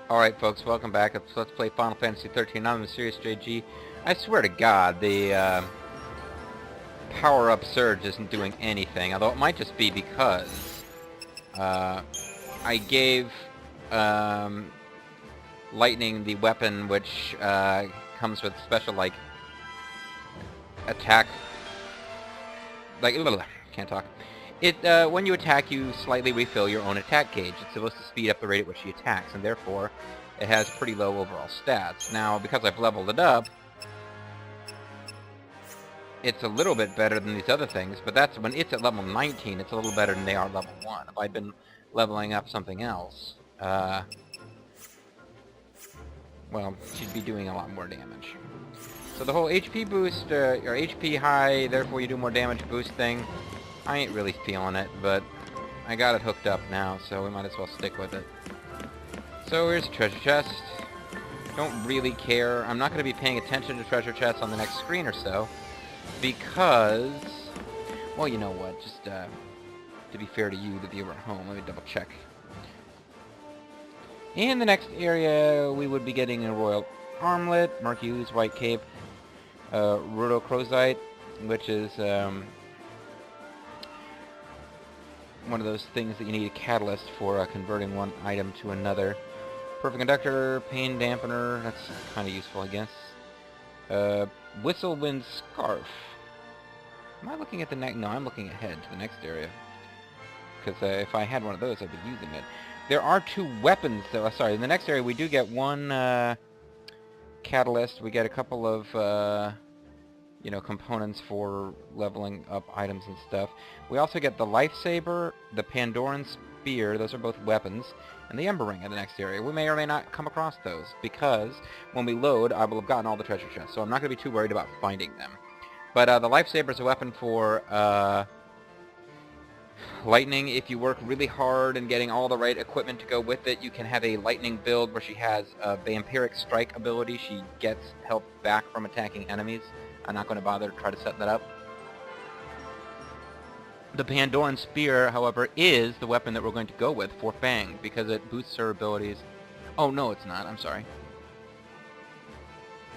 Alright folks, welcome back. Let's play Final Fantasy XIII. I'm the Serious JG. I swear to God, the power-up surge isn't doing anything, although it might just be because I gave Lightning the weapon which comes with special, like, attack... Like, can't talk. When you attack, you slightly refill your own attack gauge. It's supposed to speed up the rate at which she attacks, and therefore, it has pretty low overall stats. Now, because I've leveled it up, it's a little bit better than these other things, but that's when it's at level 19, it's a little better than they are at level 1. If I'd been leveling up something else, well, she'd be doing a lot more damage. So the whole HP boost, or HP high, therefore you do more damage boost thing, I ain't really feeling it, but I got it hooked up now, so we might as well stick with it. So here's a treasure chest. Don't really care. I'm not going to be paying attention to treasure chests on the next screen or so, because, well, you know what, just to be fair to you, the viewer at home, let me double check. In the next area, we would be getting a Royal Armlet, Marquise White Cape, Rhodochrosite, which is one of those things that you need a catalyst for converting one item to another. Perfect Conductor, Pain Dampener, that's kind of useful, I guess. Whistlewind Scarf. Am I looking at the next? No, I'm looking ahead to the next area. Because if I had one of those, I'd be using it. There are two weapons, though. Sorry, in the next area we do get one catalyst. We get a couple of you know, components for leveling up items and stuff. We also get the Lifesaver, the Pandoran Spear, those are both weapons, and the Ember Ring in the next area. We may or may not come across those, because when we load, I will have gotten all the treasure chests, so I'm not going to be too worried about finding them. But the Lifesaver is a weapon for Lightning. If you work really hard and getting all the right equipment to go with it, you can have a Lightning build where she has a Vampiric Strike ability. She gets help back from attacking enemies. I'm not going to bother to try to set that up. The Pandoran Spear, however, is the weapon that we're going to go with for Fang, because it boosts her abilities. Oh, no, it's not. I'm sorry.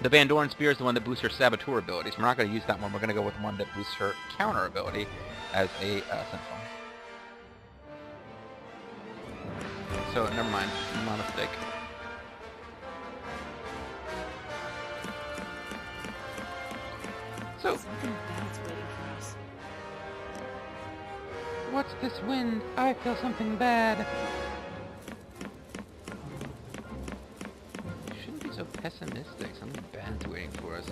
The Pandoran Spear is the one that boosts her Saboteur abilities. We're not going to use that one. We're going to go with one that boosts her counter ability as a Sentinel. So, never mind. My mistake. So, what's this wind? I feel something bad. Shouldn't be so pessimistic. Something bad's waiting for us.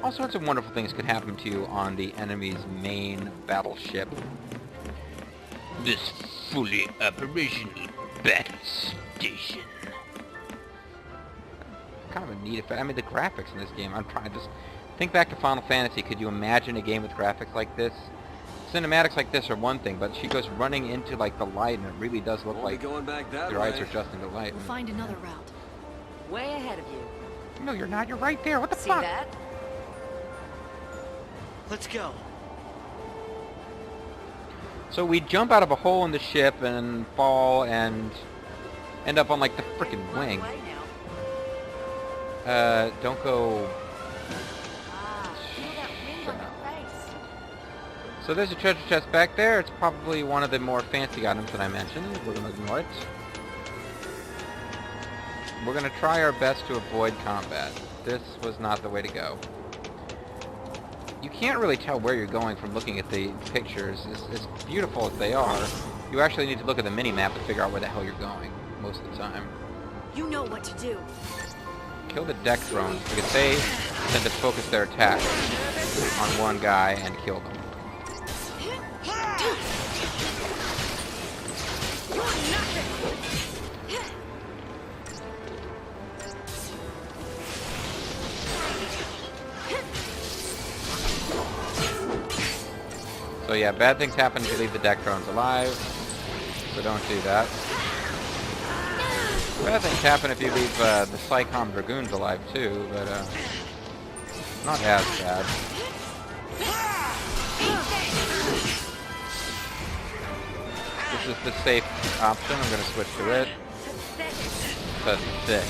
All sorts of wonderful things could happen to you on the enemy's main battleship. This fully operational battle station. Kind of a neat effect. I mean, the graphics in this game, I'm trying to just... Think back to Final Fantasy. Could you imagine a game with graphics like this? Cinematics like this are one thing, but she goes running into like the light, and it really does look like your eyes are adjusting to light. We'll find another route. Way ahead of you. No, you're not. You're right there. What the fuck? See that? Let's go. So we jump out of a hole in the ship and fall and end up on like the frickin' wing. Don't go. So there's a treasure chest back there. It's probably one of the more fancy items that I mentioned. We're going to ignore it. We're going to try our best to avoid combat. This was not the way to go. You can't really tell where you're going from looking at the pictures. As beautiful as they are, you actually need to look at the mini-map to figure out where the hell you're going most of the time. You know what to do. Kill the deck drones, because they tend to focus their attack on one guy and kill them. So yeah, bad things happen if you leave the deck drones alive, so don't do that. Bad things happen if you leave the Psychom Dragoons alive too, but not as bad. This is the safe option. I'm going to switch to it. to 6.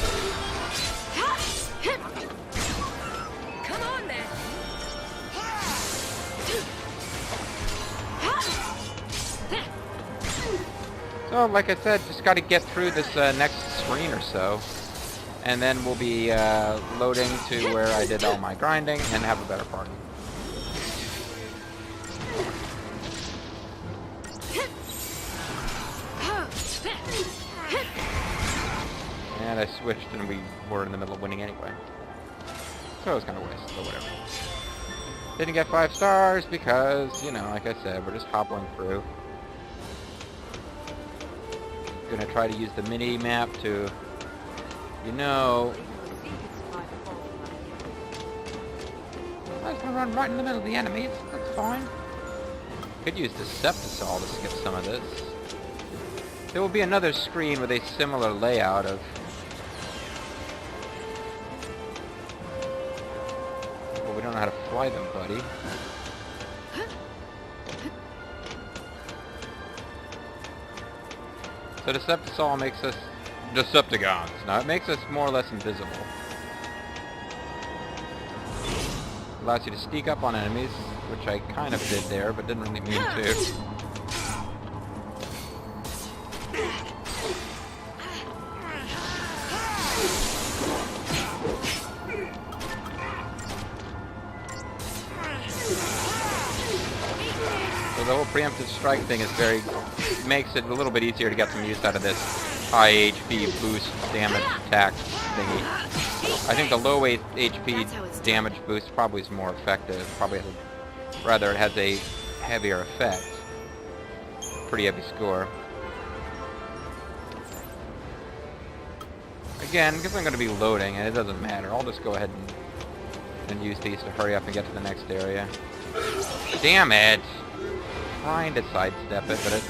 Come on, then. So, like I said, just got to get through this next screen or so, and then we'll be loading to where I did all my grinding and have a better party. And I switched and we were in the middle of winning anyway. So it was kind of a waste, but whatever. Didn't get 5 stars because, you know, like I said, we're just hobbling through. Gonna try to use the mini map to, you know... I was gonna run right in the middle of the enemies, that's fine. Could use the Septisol to skip some of this. There will be another screen with a similar layout of... Well, we don't know how to fly them, buddy. So Decepticol makes us Decepticons. Now, it makes us more or less invisible. Allows you to sneak up on enemies, which I kind of did there, but didn't really mean to. So the whole preemptive strike thing is makes it a little bit easier to get some use out of this high HP boost damage attack thingy. I think the low HP damage boost probably is more effective. Rather, it has a heavier effect. Pretty heavy score. Again, because I'm going to be loading, and it doesn't matter. I'll just go ahead and use these to hurry up and get to the next area. Damn it! Trying to sidestep it, but I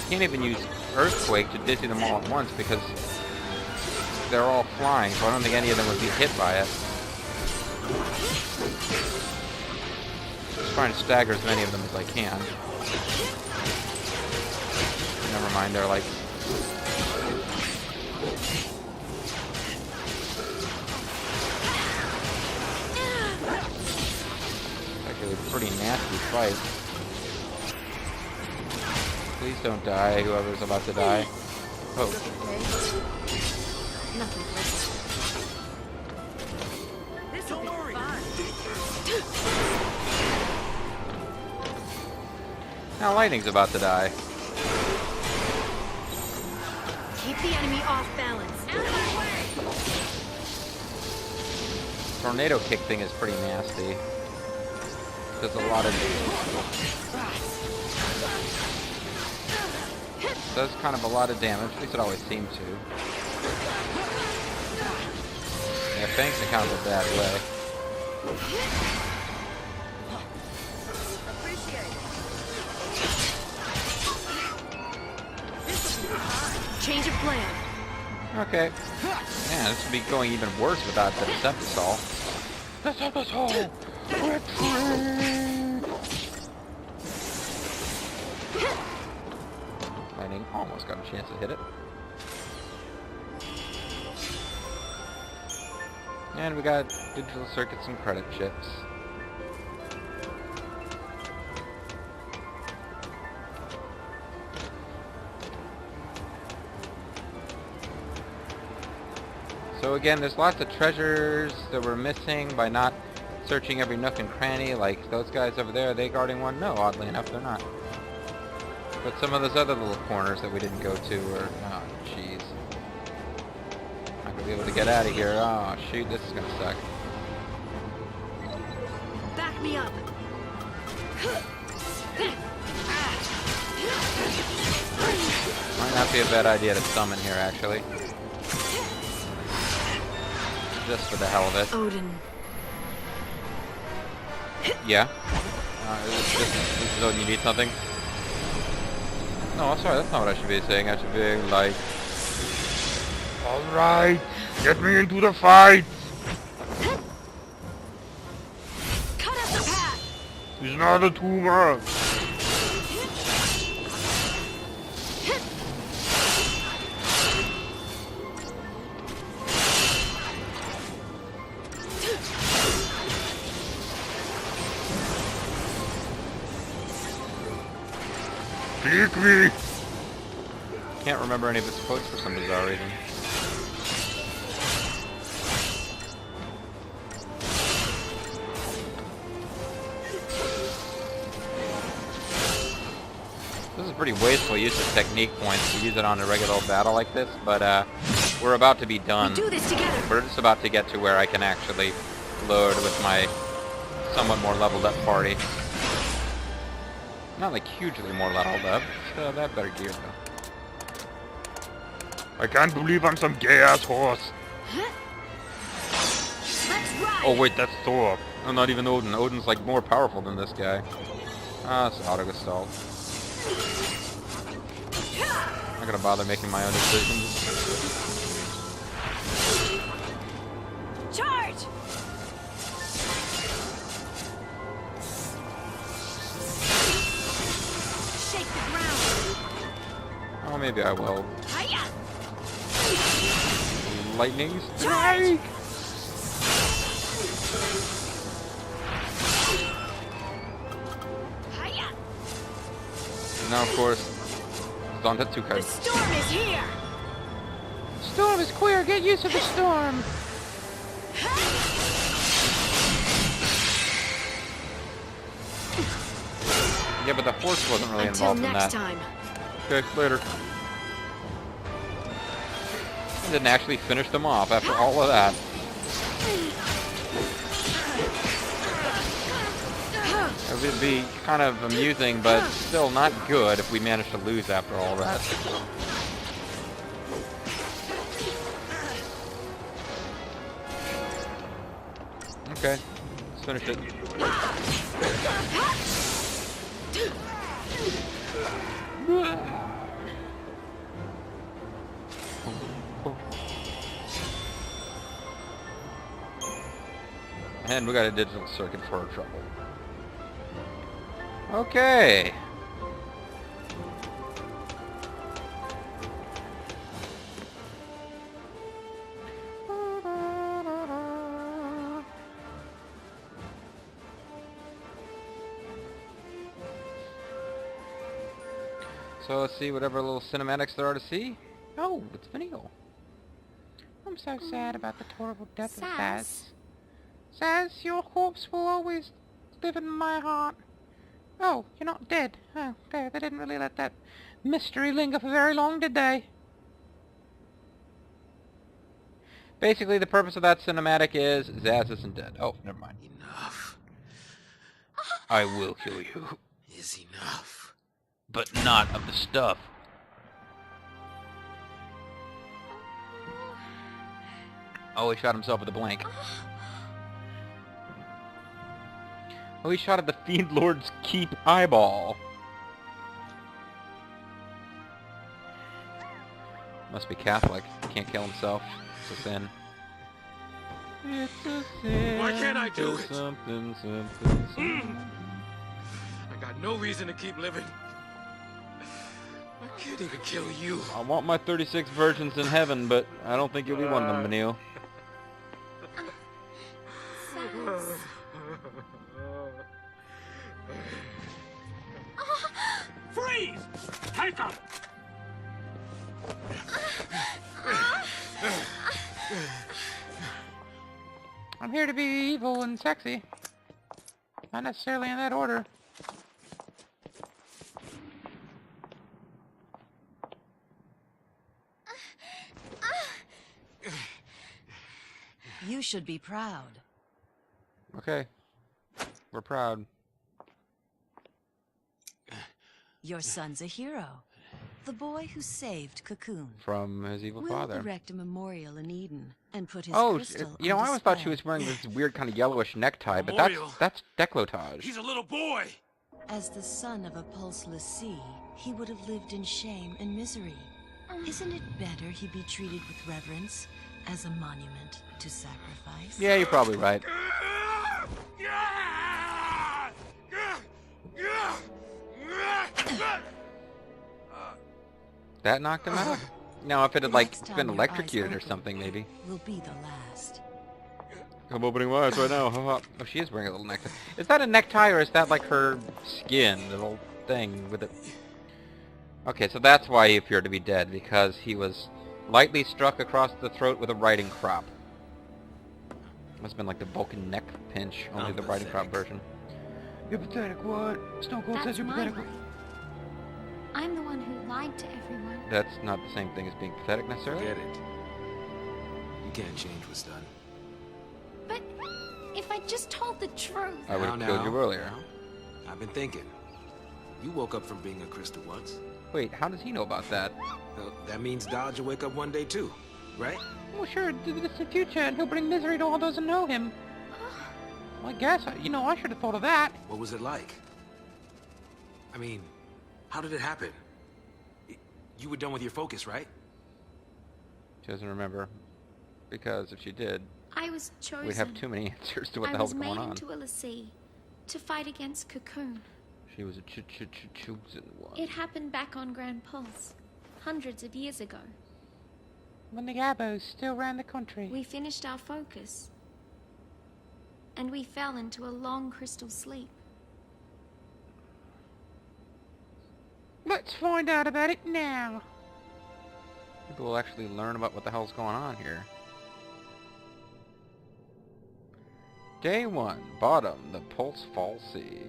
can't even use Earthquake to dizzy them all at once because they're all flying, so I don't think any of them would be hit by it. Just trying to stagger as many of them as I can. Never mind, they're like... Actually, a pretty nasty fight. Please don't die, whoever's about to die. Oh. Don't worry. Now Lightning's about to die. Keep the enemy off balance. Out of my way. Tornado kick thing is pretty nasty. Does a lot of... Does kind of a lot of damage, at least it always seems to. Yeah, Fang's in kind of a bad way. Change of plan. Okay. Man, this would be going even worse without the Deceptisol. Deceptisol! Lightning almost got a chance to hit it. And we got digital circuits and credit chips. So again, there's lots of treasures that we're missing by not searching every nook and cranny. Like those guys over there, are they guarding one? No, oddly enough, they're not. But some of those other little corners that we didn't go to are... Oh, jeez. Not gonna be able to get out of here. Oh, shoot, this is gonna suck. Back me up. Might not be a bad idea to summon here, actually. Just for the hell of it. Odin. Yeah? This is Odin, you need something? No, I'm sorry, that's not what I should be saying. I should be like... Alright, get me into the fight! Cut out the path. He's not a tumor! Seek me! Can't remember any of its quotes for some bizarre reason. This is pretty wasteful use of technique points to use it on a regular old battle like this, but we're about to be done. We do this together. We're just about to get to where I can actually load with my somewhat more leveled up party. Not like hugely more leveled up, still that better gear though. I can't believe I'm some gay-ass horse. Let's ride. Oh wait, that's Thor. I'm not even Odin. Odin's like more powerful than this guy. Ah, it's auto-gestalt. I'm not gonna bother making my own decisions. Charge! Shake the ground. Oh, maybe I will. Hiya! Lightning strike! Hiya! Now, of course, Zantetsu The cards. storm is here. Storm is queer. Get used to the storm. Yeah, but the horse wasn't really Until involved in next that. time. Okay, later. I didn't actually finish them off after all of that. It would be kind of amusing, but still not good if we managed to lose after all that. Okay, let's finish it. And we got a digital circuit for our trouble. Okay. So let's see whatever little cinematics there are to see. Oh, it's Vanille. I'm so sad about the horrible death of Sazh. Sazh, your corpse will always live in my heart. Oh, you're not dead. Oh, they didn't really let that mystery linger for very long, did they? Basically, the purpose of that cinematic is Sazh isn't dead. Oh, never mind. Enough I will kill you. is enough. But not of the stuff. Oh, he shot himself with a blank. Oh, he shot at the Fiend Lord's Keep eyeball. Must be Catholic. Can't kill himself. It's a sin. It's a sin. Why can't I do it? Something. I got no reason to keep living. I can't even kill you. I want my 36 virgins in heaven, but I don't think you'll be one of them, Vanille. Freeze! Take him! I'm here to be evil and sexy. Not necessarily in that order. You should be proud. Okay. We're proud. Your son's a hero. The boy who saved Cocoon. From his evil We'll father. erect a memorial in Eden and put his Oh, crystal you know, on I always thought display. she was wearing this weird kind of yellowish necktie, but Memorial? that's decolletage. He's a little boy! As the son of a pulseless sea, he would have lived in shame and misery. Isn't it better he be treated with reverence as a monument to sacrifice? Yeah, you're probably right. That knocked him out? No, if it had, like, Next time been your electrocuted eyes or something, open maybe. Will be the last. I'm opening my eyes right now. Oh, she is wearing a little necktie. Is that a necktie, or is that, like, her skin? The little thing with it. Okay, so that's why he appeared to be dead, because he was lightly struck across the throat with a riding crop. Must have been like the Vulcan neck pinch, only the riding crop version. You're pathetic, what? Stone Cold says you're pathetic. I'm the one who lied to everyone. That's not the same thing as being pathetic, necessarily. Get it. You can't change what's done. But if I just told the truth... I would have killed you earlier. I've been thinking. You woke up from being a crystal once. Wait, how does he know about that? That means Dodge will wake up one day too, right? Oh, sure, this is the future, and he'll bring misery to all those who know him. Well, I guess, I should have thought of that. What was it like? I mean, how did it happen? You were done with your focus, right? She doesn't remember, because if she did, I was chosen. we'd have too many answers to what the hell's going on. I was made into a Lassie to fight against Cocoon. She was a chosen one. It happened back on Grand Pulse, hundreds of years ago. When the Gabos still ran the country. We finished our focus, and we fell into a long crystal sleep. Let's find out about it now. People will actually learn about what the hell's going on here. Day 1, bottom, the Pulse Fall Sea.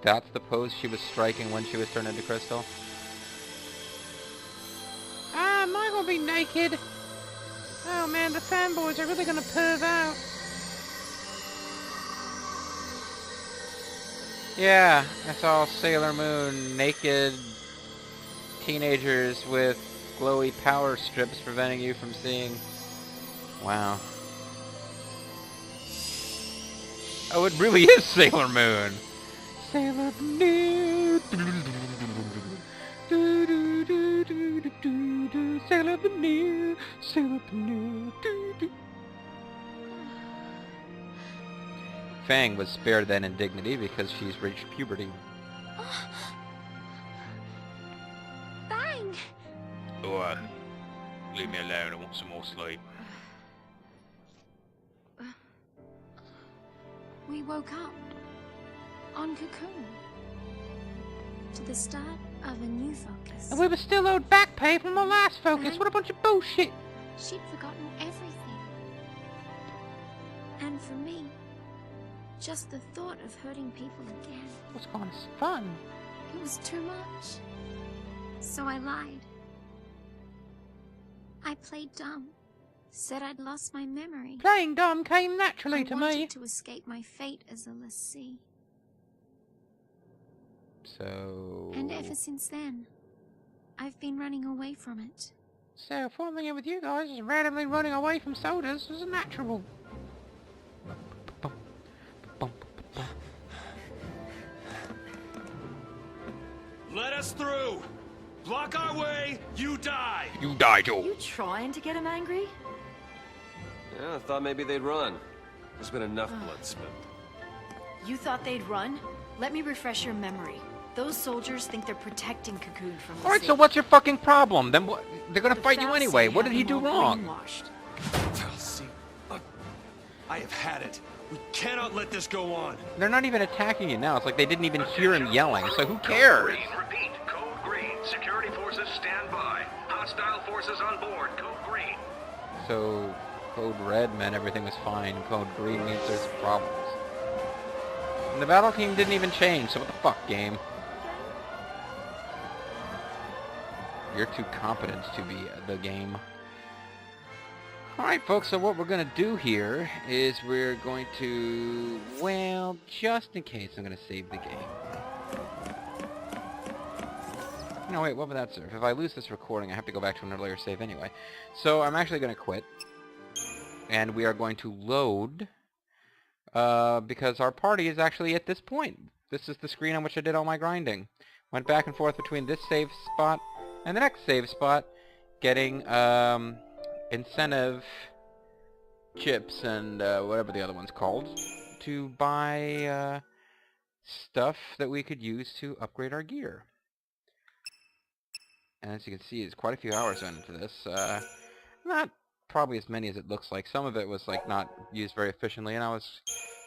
That's the pose she was striking when she was turned into crystal? Ah, am I gonna be naked? Oh man, the fanboys are really gonna perv out. Yeah, I saw Sailor Moon naked teenagers with glowy power strips preventing you from seeing. Wow. Oh, it really is Sailor Moon! Sailor Moon, Sailor Moon, Sailor Moon. Fang was spared that indignity because she's reached puberty. Bang! Oh, leave me alone. I want some more sleep. We woke up on Cocoon to the start of a new focus. And we were still owed back pay from our last focus. What a bunch of bullshit. She'd forgotten everything. And for me, just the thought of hurting people again. What's going on? Fun. It was too much. So I lied. I played dumb. Said I'd lost my memory. Playing dumb came naturally to I me. wanted to escape my fate as a Lassie. So... And ever since then, I've been running away from it. So, falling in with you guys is randomly running away from sodas is natural. Let us through! Block our way, you die! You die, Joel. You trying to get him angry? Yeah, I thought maybe they'd run. There's been enough blood spilled. You thought they'd run? Let me refresh your memory. Those soldiers think they're protecting Cocoon from the Alright, sea. so what's your fucking problem? Then what? They're gonna The fight you Fal'Cie anyway. What did he have do them all wrong? brainwashed. See, I have had it. We cannot let this go on. They're not even attacking you now. It's like they didn't even hear him yelling. So who cares? Green, repeat. Code green. Security forces stand by. Hostile forces on board. Code green. So, code red meant everything was fine. Code green means there's problems. And the battle team didn't even change, so what the fuck, game? You're too competent to be the game. Alright folks, so what we're going to do here is we're going to... Well, just in case, I'm going to save the game. No, wait, what would that serve? If I lose this recording, I have to go back to an earlier save anyway. So I'm actually going to quit. And we are going to load... because our party is actually at this point. This is the screen on which I did all my grinding. Went back and forth between this save spot and the next save spot, getting incentive chips and whatever the other one's called, to buy stuff that we could use to upgrade our gear. And as you can see, it's quite a few hours into this. Not probably as many as it looks like. Some of it was like not used very efficiently, and I was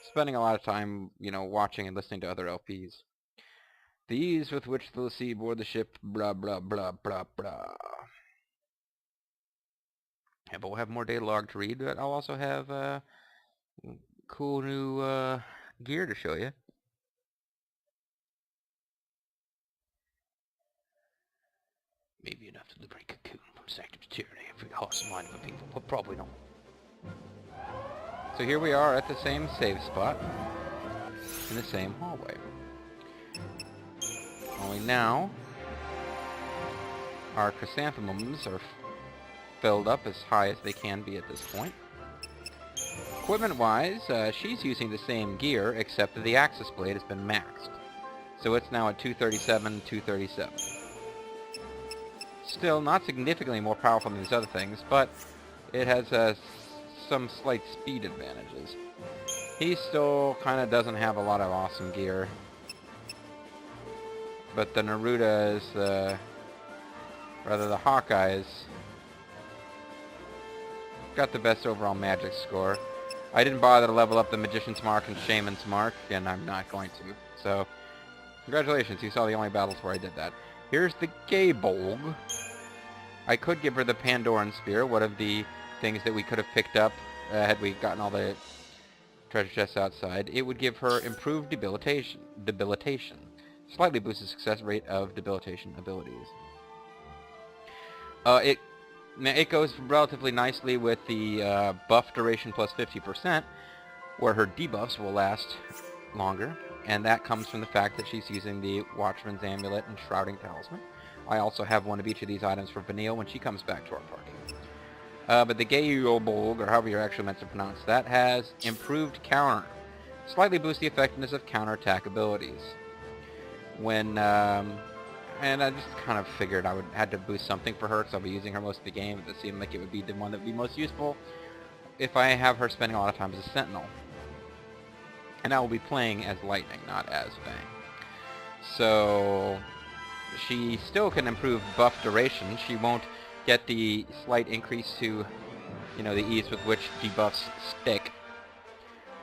spending a lot of time, you know, watching and listening to other LPs. The ease with which the sea board the ship, blah blah blah blah blah. Yeah, but we'll have more data log to read, but I'll also have cool new gear to show you. Maybe enough to liberate Cocoon from sective tyranny if we horse and mind of the people, but probably not. So here we are at the same save spot, in the same hallway. Only now, our chrysanthemums are filled up as high as they can be at this point. Equipment-wise, she's using the same gear, except that the Axis blade has been maxed. So it's now at 237, 237. Still not significantly more powerful than these other things, but it has some slight speed advantages. He still kind of doesn't have a lot of awesome gear. But the Naruto is, rather the Hawkeye's, got the best overall magic score. I didn't bother to level up the Magician's Mark and Shaman's Mark, and I'm not going to. So, congratulations, you saw the only battles where I did that. Here's the Gaybolg. I could give her the Pandoran Spear, one of the things that we could have picked up had we gotten all the treasure chests outside. It would give her improved debilitation. Slightly boosts the success rate of debilitation abilities. It goes relatively nicely with the buff duration plus 50%, where her debuffs will last longer, and that comes from the fact that she's using the Watchman's Amulet and Shrouding Talisman. I also have one of each of these items for Vanille when she comes back to our party. But the Gaybolg, or however you're actually meant to pronounce that, has improved counter. Slightly boosts the effectiveness of counterattack abilities. And I just kind of figured I had to boost something for her, because I'll be using her most of the game. It seemed like it would be the one that would be most useful if I have her spending a lot of time as a Sentinel. And I will be playing as Lightning, not as Fang. So she still can improve buff duration. She won't get the slight increase to, you know, the ease with which debuffs stick.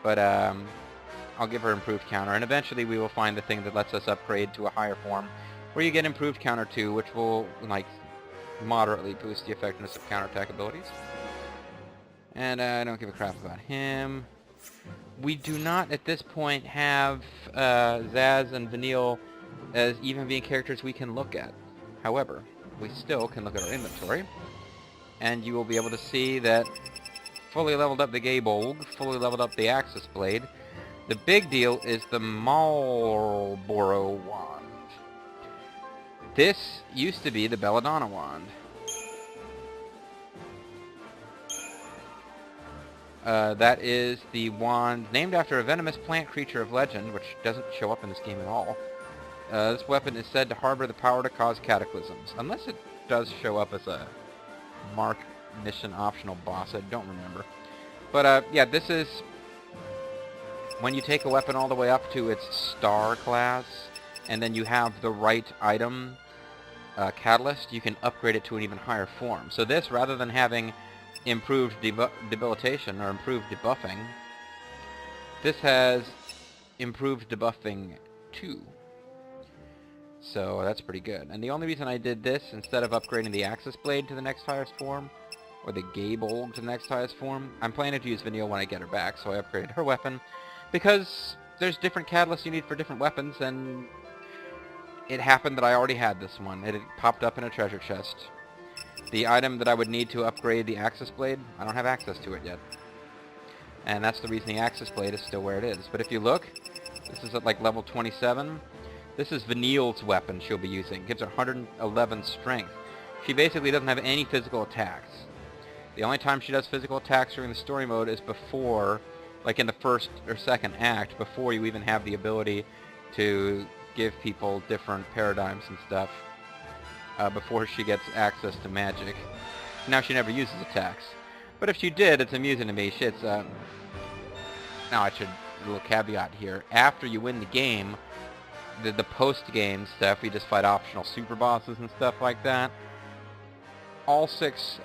But I'll give her improved counter, and eventually we will find the thing that lets us upgrade to a higher form, where you get improved counter 2, which will, like, moderately boost the effectiveness of counterattack abilities. And I don't give a crap about him. We do not, at this point, have Sazh and Vanille as even being characters we can look at. However, we still can look at our inventory, and you will be able to see that fully leveled up the Gaybolg, fully leveled up the Axis Blade. The big deal is the Marlboro Wand. This used to be the Belladonna Wand. That is the wand named after a venomous plant creature of legend, which doesn't show up in this game at all. This weapon is said to harbor the power to cause cataclysms, unless it does show up as a Mark mission optional boss. I don't remember. But yeah, this is when you take a weapon all the way up to its star class, and then you have the right item catalyst, you can upgrade it to an even higher form. So this, rather than having improved debilitation or improved debuffing, this has improved debuffing too. So that's pretty good. And the only reason I did this instead of upgrading the Axis Blade to the next highest form, or the Gaybolg to the next highest form, I'm planning to use Vanille when I get her back, so I upgraded her weapon, because there's different catalysts you need for different weapons, and it happened that I already had this one. It had popped up in a treasure chest. The item that I would need to upgrade the Axis Blade, I don't have access to it yet. And that's the reason the Axis Blade is still where it is. But if you look, this is at like level 27. This is Vanille's weapon she'll be using. It gives her 111 strength. She basically doesn't have any physical attacks. The only time she does physical attacks during the story mode is before, like in the first or second act, before you even have the ability to give people different paradigms and stuff. Before she gets access to magic. Now she never uses attacks. But if she did, it's amusing to me. Shit's, now I should, a little caveat here. After you win the game, the post-game stuff, we just fight optional super bosses and stuff like that. All 6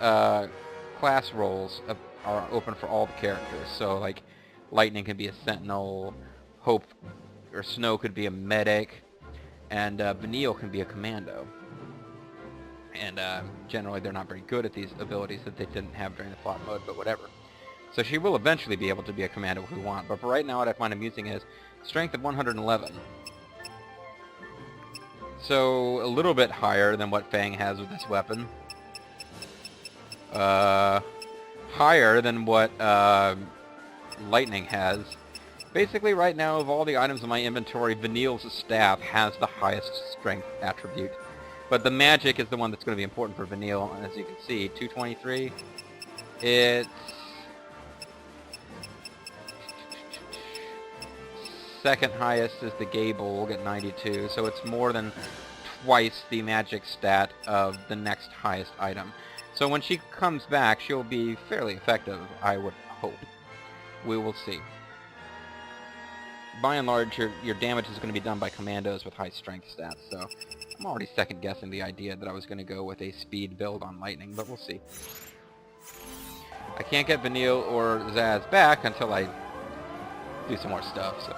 class roles are open for all the characters. So, like, Lightning can be a Sentinel, Hope or Snow could be a medic, and Vanille can be a commando. And generally they're not very good at these abilities that they didn't have during the plot mode, but whatever. So she will eventually be able to be a commando if we want, but for right now what I find amusing is strength of 111. So a little bit higher than what Fang has with this weapon. Higher than what Lightning has. Basically right now, of all the items in my inventory, Vanille's staff has the highest strength attribute. But the magic is the one that's going to be important for Vanille, and as you can see, 223. It's second highest is the Gable at 92, so it's more than twice the magic stat of the next highest item. So when she comes back, she'll be fairly effective, I would hope. We will see. By and large, your damage is going to be done by commandos with high strength stats, so I'm already second-guessing the idea that I was going to go with a speed build on Lightning, but we'll see. I can't get Vanille or Sazh back until I do some more stuff, so...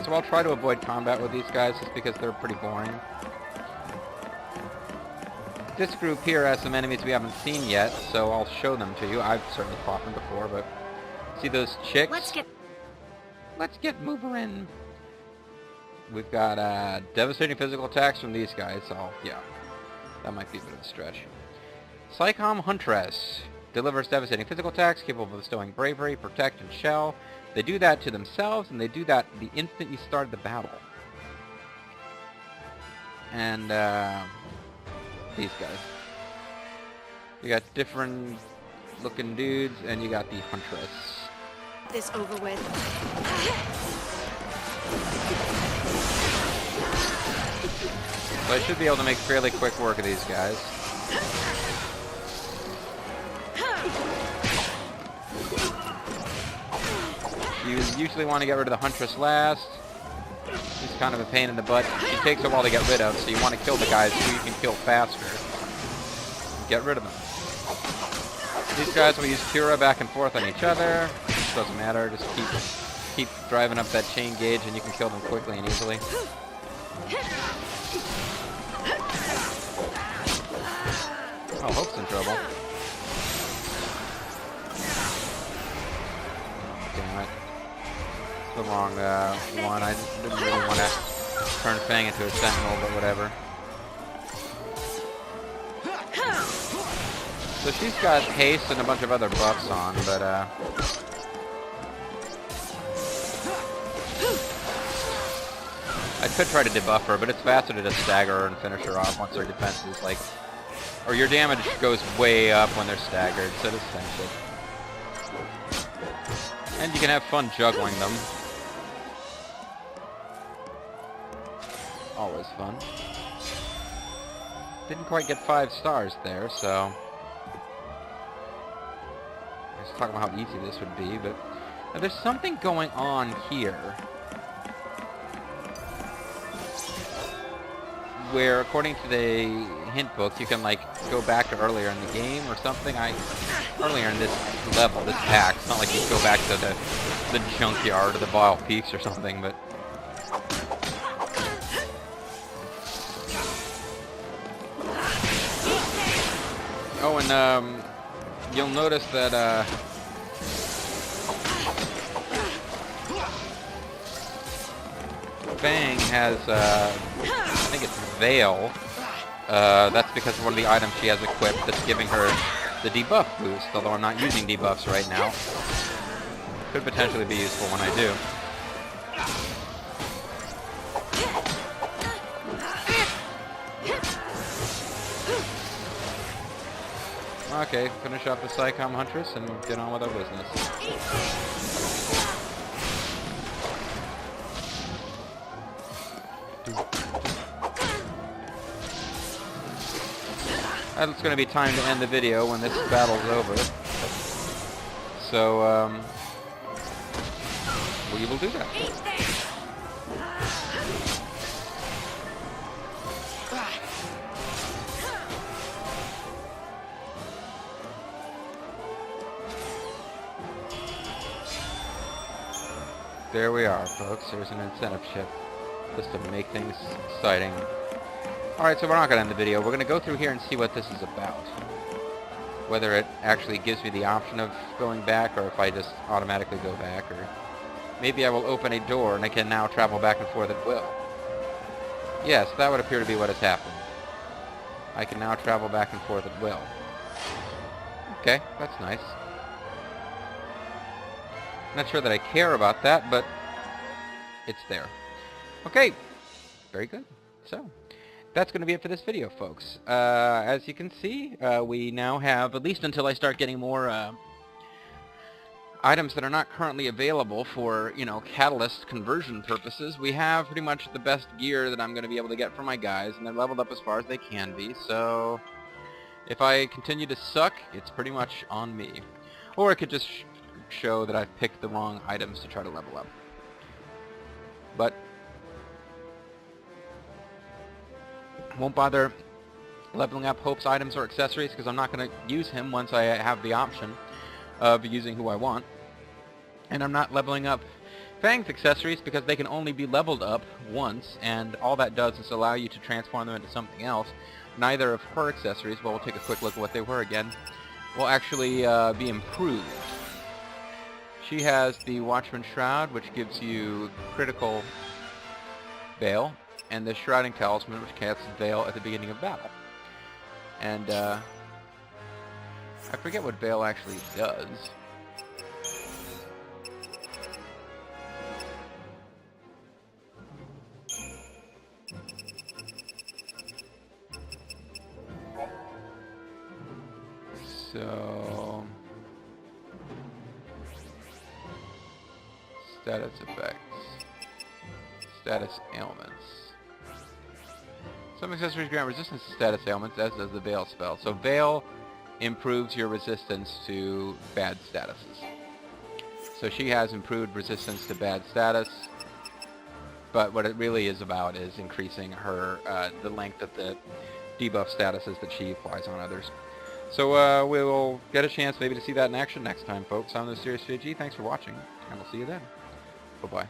So I'll try to avoid combat with these guys just because they're pretty boring. This group here has some enemies we haven't seen yet, so I'll show them to you. I've certainly fought them before, but... See those chicks? Let's get moving. We've got devastating physical attacks from these guys, so yeah. That might be a bit of a stretch. Psychom Huntress. Delivers devastating physical attacks, capable of bestowing bravery, protect, and shell. They do that to themselves, and they do that the instant you start the battle. And, these guys. You got different looking dudes, and you got the Huntress. This over with. So I should be able to make fairly quick work of these guys. You usually want to get rid of the Huntress last. She's kind of a pain in the butt. She takes a while to get rid of, so you want to kill the guys who you can kill faster. Get rid of them. These guys will use Cura back and forth on each other. It doesn't matter, just keep driving up that chain gauge and you can kill them quickly and easily. Oh, Hope's in trouble. Damn it. The wrong one. I didn't really want to turn Fang into a Sentinel, but whatever. So she's got haste and a bunch of other buffs on, but I could try to debuff her, but it's faster to just stagger her and finish her off once her defense is like, or your damage goes way up when they're staggered, so just finish it. And you can have fun juggling them. Always fun. Didn't quite get 5 stars there, so... I was talking about how easy this would be, but... Now there's something going on here. Where, according to the hint book, you can, like, go back to earlier in the game or something. Earlier in this level, this pack. It's not like you go back to the junkyard or the Vile Peaks or something, but... Oh, and, you'll notice that, Fang has, I think it's Veil. That's because of one of the items she has equipped that's giving her the debuff boost, although I'm not using debuffs right now. Could potentially be useful when I do. Okay, finish off the Psychom Huntress and get on with our business. It's going to be time to end the video when this battle's over. So, we will do that. Eat that! There we are, folks. There's an incentive ship, just to make things exciting. Alright, so we're not going to end the video. We're going to go through here and see what this is about. Whether it actually gives me the option of going back, or if I just automatically go back, or maybe I will open a door and I can now travel back and forth at will. Yes, that would appear to be what has happened. I can now travel back and forth at will. Okay, that's nice. Not sure that I care about that, but it's there. Okay, very good. So, that's going to be it for this video, folks. As you can see, we now have, at least until I start getting more items that are not currently available for, you know, catalyst conversion purposes, we have pretty much the best gear that I'm going to be able to get for my guys, and they're leveled up as far as they can be, so if I continue to suck, it's pretty much on me. Or it could just show that I've picked the wrong items to try to level up. But won't bother leveling up Hope's items or accessories because I'm not going to use him once I have the option of using who I want. And I'm not leveling up Fang's accessories because they can only be leveled up once, and all that does is allow you to transform them into something else. Neither of her accessories, well, we'll take a quick look at what they were again, will actually be improved. She has the Watchman Shroud, which gives you critical Veil, and the Shrouding Talisman, which casts Veil at the beginning of battle. And I forget what Veil actually does. So, status effects, status ailments. Some accessories grant resistance to status ailments, as does the Veil spell. So Veil improves your resistance to bad statuses. So she has improved resistance to bad status, but what it really is about is increasing her the length of the debuff statuses that she applies on others. So we will get a chance maybe to see that in action next time, folks. I'm the Serious JG. Thanks for watching, and we'll see you then. Bye-bye.